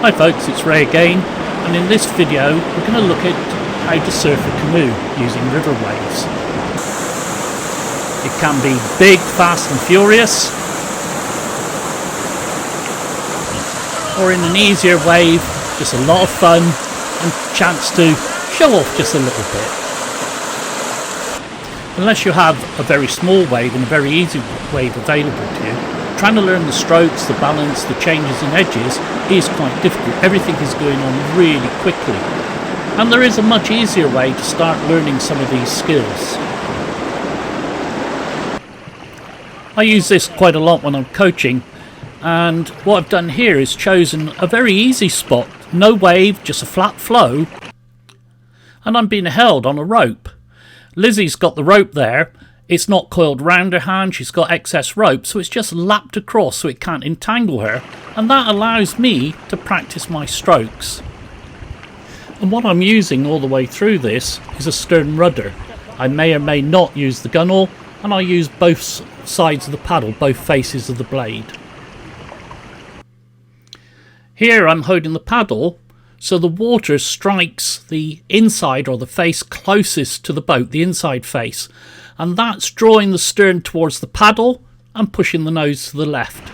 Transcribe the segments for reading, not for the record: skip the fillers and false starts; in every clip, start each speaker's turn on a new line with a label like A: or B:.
A: Hi folks, it's Ray again, and in this video we're going to look at how to surf a canoe using river waves. It can be big, fast and furious, or in an easier wave, just a lot of fun and chance to show off just a little bit. Unless you have a very small wave and a very easy wave available to you, trying to learn the strokes, the balance, the changes in edges is quite difficult. Everything is going on really quickly. And there is a much easier way to start learning some of these skills. I use this quite a lot when I'm coaching, and what I've done here is chosen a very easy spot. No wave, just a flat flow, and I'm being held on a rope. Lizzie's got the rope there. It's not coiled round her hand, she's got excess rope, so it's just lapped across so it can't entangle her, and that allows me to practice my strokes. And what I'm using all the way through this is a stern rudder. I may or may not use the gunwale, and I use both sides of the paddle, both faces of the blade. Here I'm holding the paddle so the water strikes the inside or the face closest to the boat, the inside face, and that's drawing the stern towards the paddle and pushing the nose to the left.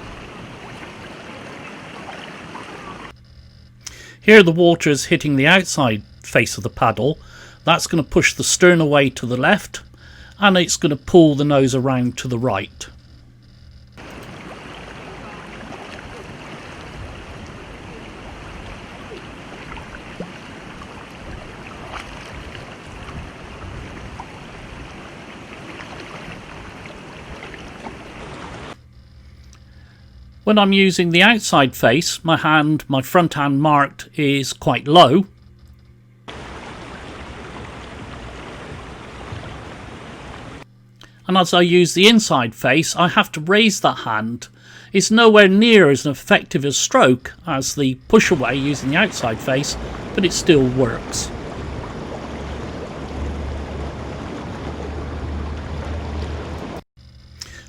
A: Here the water is hitting the outside face of the paddle. That's going to push the stern away to the left, and it's going to pull the nose around to the right. When I'm using the outside face, my front hand marked is quite low. And as I use the inside face, I have to raise that hand. It's nowhere near as effective a stroke as the push away using the outside face, but it still works.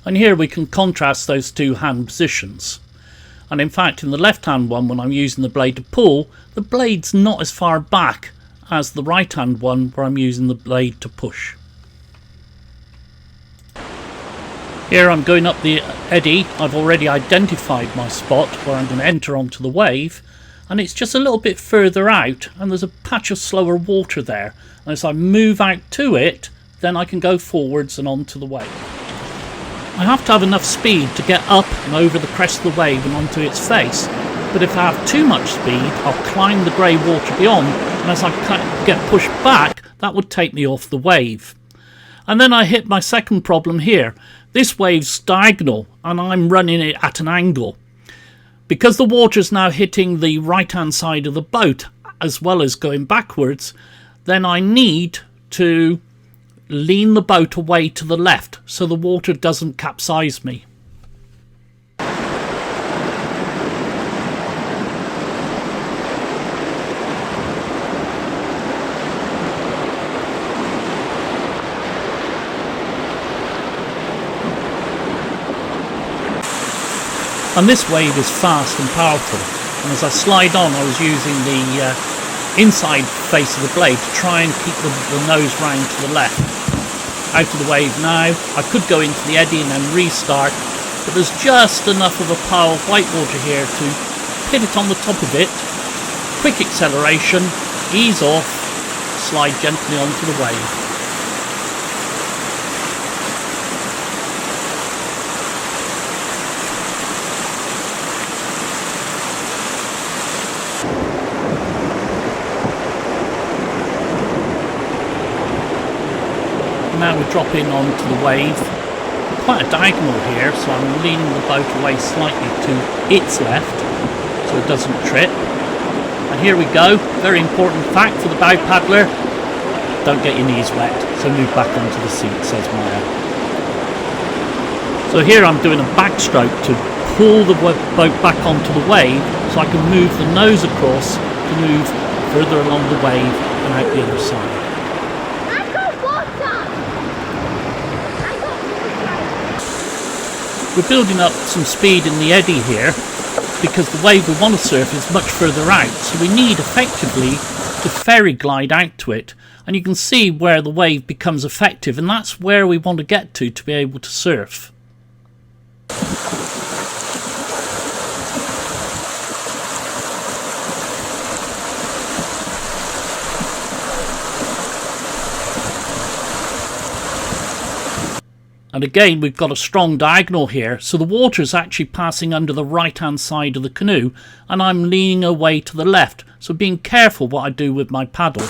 A: And here we can contrast those two hand positions. And in fact, in the left hand one, when I'm using the blade to pull, the blade's not as far back as the right hand one where I'm using the blade to push. Here I'm going up the eddy. I've already identified my spot where I'm going to enter onto the wave, and it's just a little bit further out, and there's a patch of slower water there. And as I move out to it, then I can go forwards and onto the wave. I have to have enough speed to get up and over the crest of the wave and onto its face, but if I have too much speed, I'll climb the grey water beyond, and as I get pushed back, that would take me off the wave. And then I hit my second problem here. This wave's diagonal, and I'm running it at an angle. Because the water's now hitting the right-hand side of the boat, as well as going backwards, then I need to lean the boat away to the left so the water doesn't capsize me. And this wave is fast and powerful, and as I slide on I was using the inside face of the blade to try and keep the nose round to the left. Out of the wave now. I could go into the eddy and then restart, but there's just enough of a pile of white water here to pivot on the top of it, quick acceleration, ease off, slide gently onto the wave. Now we're dropping onto the wave, quite a diagonal here, so I'm leaning the boat away slightly to its left so it doesn't trip. And here we go, very important fact for the bow paddler, don't get your knees wet, so move back onto the seat, says Maya. So here I'm doing a backstroke to pull the boat back onto the wave so I can move the nose across to move further along the wave and out the other side. We're building up some speed in the eddy here, because the wave we want to surf is much further out, so we need effectively to ferry glide out to it, and you can see where the wave becomes effective, and that's where we want to get to be able to surf. And again, we've got a strong diagonal here, so the water is actually passing under the right hand side of the canoe, and I'm leaning away to the left, so being careful what I do with my paddle.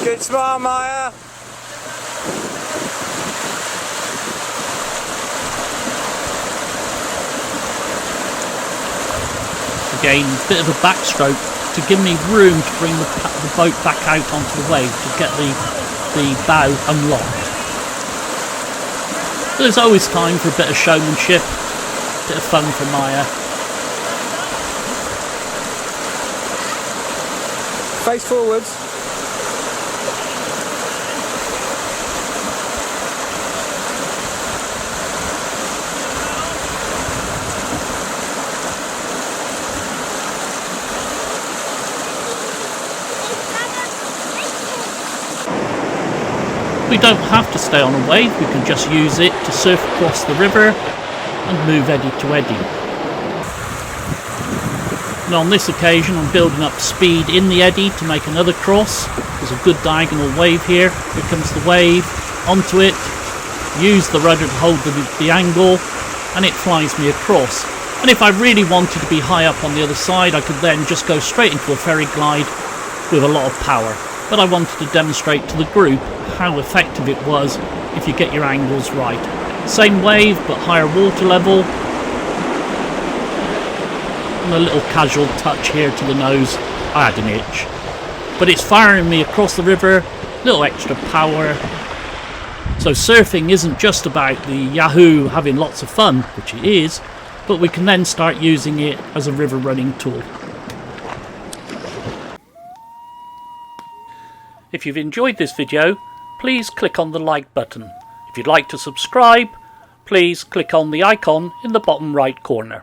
B: Good smile, Maya.
A: Again, a bit of a backstroke to give me room to bring the boat back out onto the wave to get the bow unlocked. But there's always time for a bit of showmanship, a bit of fun for Maya.
B: Face forwards.
A: We don't have to stay on a wave, we can just use it to surf across the river and move eddy to eddy. And on this occasion I'm building up speed in the eddy to make another cross. There's a good diagonal wave here. Here comes the wave, onto it, use the rudder to hold the angle, and it flies me across. And if I really wanted to be high up on the other side, I could then just go straight into a ferry glide with a lot of power. But I wanted to demonstrate to the group how effective it was if you get your angles right. Same wave but higher water level, and a little casual touch here to the nose. I had an itch, but it's firing me across the river, little extra power. So surfing isn't just about the Yahoo having lots of fun, which it is, but we can then start using it as a river running tool. If you've enjoyed this video, please click on the like button. If you'd like to subscribe, please click on the icon in the bottom right corner.